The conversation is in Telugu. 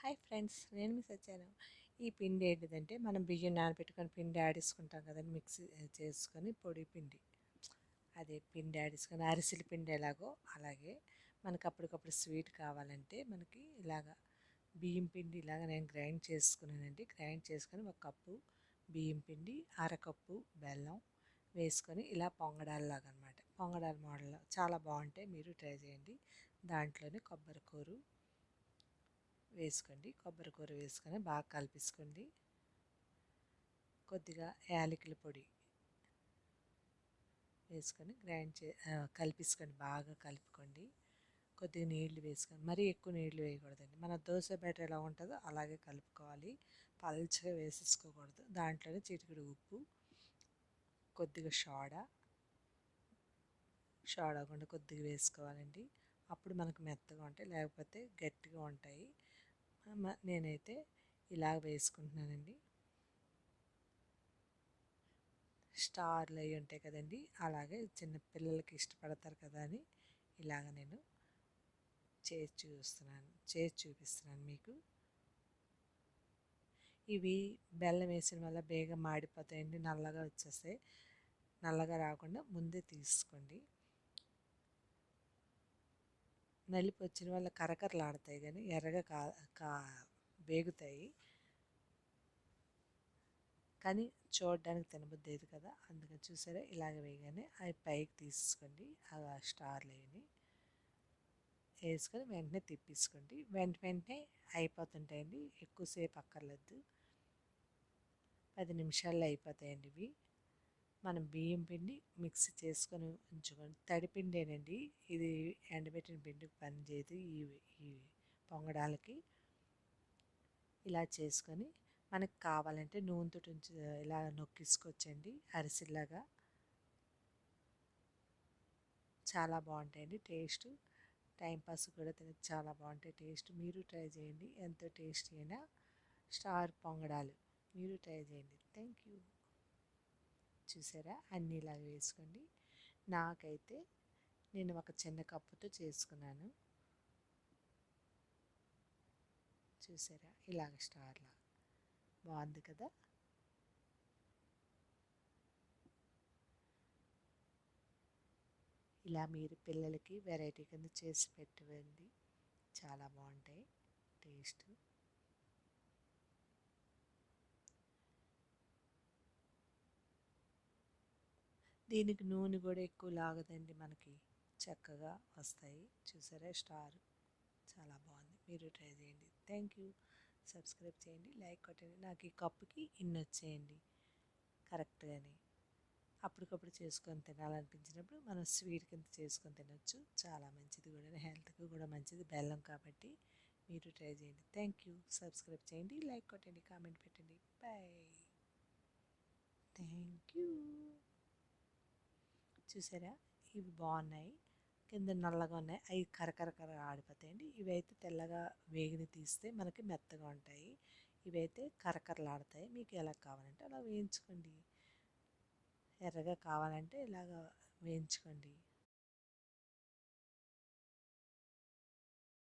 హాయ్ ఫ్రెండ్స్, నేను మిస్ వచ్చాను. ఈ పిండి ఏంటిదంటే మనం బియ్యం నానబెట్టుకొని పిండి ఆడేసుకుంటాం కదండి, మిక్సీ చేసుకొని పొడి పిండి. అదే పిండి ఆడేసుకొని అరిసెల పిండి ఎలాగో అలాగే మనకు అప్పటికప్పుడు స్వీట్ కావాలంటే మనకి ఇలాగా బియ్యం పిండి ఇలాగ నేను గ్రైండ్ చేసుకున్నానండి. గ్రైండ్ చేసుకొని ఒక కప్పు బియ్యం పిండి, అరకప్పు బెల్లం వేసుకొని ఇలా పొంగడాలలాగా అనమాట. పొంగడాల మోడల్ చాలా బాగుంటాయి, మీరు ట్రై చేయండి. దాంట్లోనే కొబ్బరి కూర వేసుకోండి. కొబ్బరి కూర వేసుకొని బాగా కలిపేసుకోండి. కొద్దిగా యాలకుల పొడి వేసుకొని కలిపేసుకోండి, బాగా కలుపుకోండి. కొద్దిగా నీళ్లు వేసుకొని, మరీ ఎక్కువ నీళ్లు వేయకూడదండి. మన దోశ బ్యాటర్ ఎలా ఉంటుందో అలాగే కలుపుకోవాలి, పల్చగా వేసేసుకోకూడదు. దాంట్లోనే చిటికెడు ఉప్పు, కొద్దిగా సోడా కూడా కొద్దిగా వేసుకోవాలండి. అప్పుడు మనకు మెత్తగా ఉంటాయి, లేకపోతే గట్టిగా ఉంటాయి. నేనైతే ఇలా వేసుకుంటున్నానండి. స్టార్లు అవి ఉంటాయి కదండి, అలాగే చిన్న పిల్లలకి ఇష్టపడతారు కదా అని ఇలాగ నేను చేసి చూపిస్తున్నాను మీకు. ఇవి బెల్లం వేసిన వల్ల బేగా మాడిపోతాయండి, నల్లగా వచ్చేస్తాయి. నల్లగా రాకుండా ముందే తీసుకోండి. నలిపి వచ్చిన వల్ల కరకరలాడతాయి కానీ ఎర్రగా కా వేగుతాయి, కానీ చూడడానికి తినబుద్ధి లేదు కదా, అందుకని చూసారా ఇలాగ వేయగానే అవి పైకి తీసుకోండి. ఆ స్టార్లు అవి వేసుకొని వెంటనే తిప్పేసుకోండి. వెంటనే అయిపోతుంటాయండి, ఎక్కువసేపు అక్కర్లేదు, 10 నిమిషాల్లో అయిపోతాయండి ఇవి. మనం బియ్యం పిండి మిక్సీ చేసుకొని ఉంచుకోండి. తడిపిండేనండి ఇది, ఎండబెట్టిన పిండికి పని చేయదు ఈ పొంగడాలకి. ఇలా చేసుకొని మనకు కావాలంటే నూనెతో ఇలా నొక్కించుకోవచ్చండి, అరిసెలాగా చాలా బాగుంటాయండి టేస్ట్. టైంపాస్ కూడా తినచ్చు, చాలా బాగుంటాయి టేస్ట్. మీరు ట్రై చేయండి, ఎంతో టేస్టీ అయినా స్టార్ పొంగడాలు మీరు ట్రై చేయండి. Thank you. చూసారా అన్నీ ఇలాగ వేసుకోండి. నాకైతే నేను ఒక చిన్న కప్పుతో చేసుకున్నాను. చూసారా ఇలాగ స్టార్లా బాగుంది కదా. ఇలా మీరు పిల్లలకి వెరైటీ కింద చేసి పెట్టండి, చాలా బాగుంటాయి టేస్ట్. దీనికి నూనె కూడా ఎక్కువ లాగదండి, మనకి చక్కగా వస్తాయి. చూసారా స్టార్ చాలా బాగుంది, మీరు ట్రై చేయండి. Thank you. సబ్స్క్రైబ్ చేయండి, లైక్ కొట్టండి. నాకు ఈ కప్పుకి ఇన్ని వచ్చేయండి కరెక్ట్గానే. అప్పటికప్పుడు చేసుకొని తినాలనిపించినప్పుడు మనం స్వీట్ కింద చేసుకొని తినొచ్చు, చాలా మంచిది కూడా, హెల్త్కి కూడా మంచిది, బెల్లం కాబట్టి. మీరు ట్రై చేయండి. Thank you. సబ్స్క్రైబ్ చేయండి, లైక్ కొట్టండి, కామెంట్ పెట్టండి. బాయ్. Thank you. చూసారా ఇవి బాగున్నాయి, కింద నల్లగా ఉన్నాయి, అవి కరకరకర ఆడిపోతాయండి. ఇవైతే తెల్లగా వేగిని తీస్తే మనకి మెత్తగా ఉంటాయి, ఇవైతే కరకరలాడతాయి. మీకు ఎలా కావాలంటే అలా వేయించుకోండి, ఎర్రగా కావాలంటే ఇలాగ వేయించుకోండి.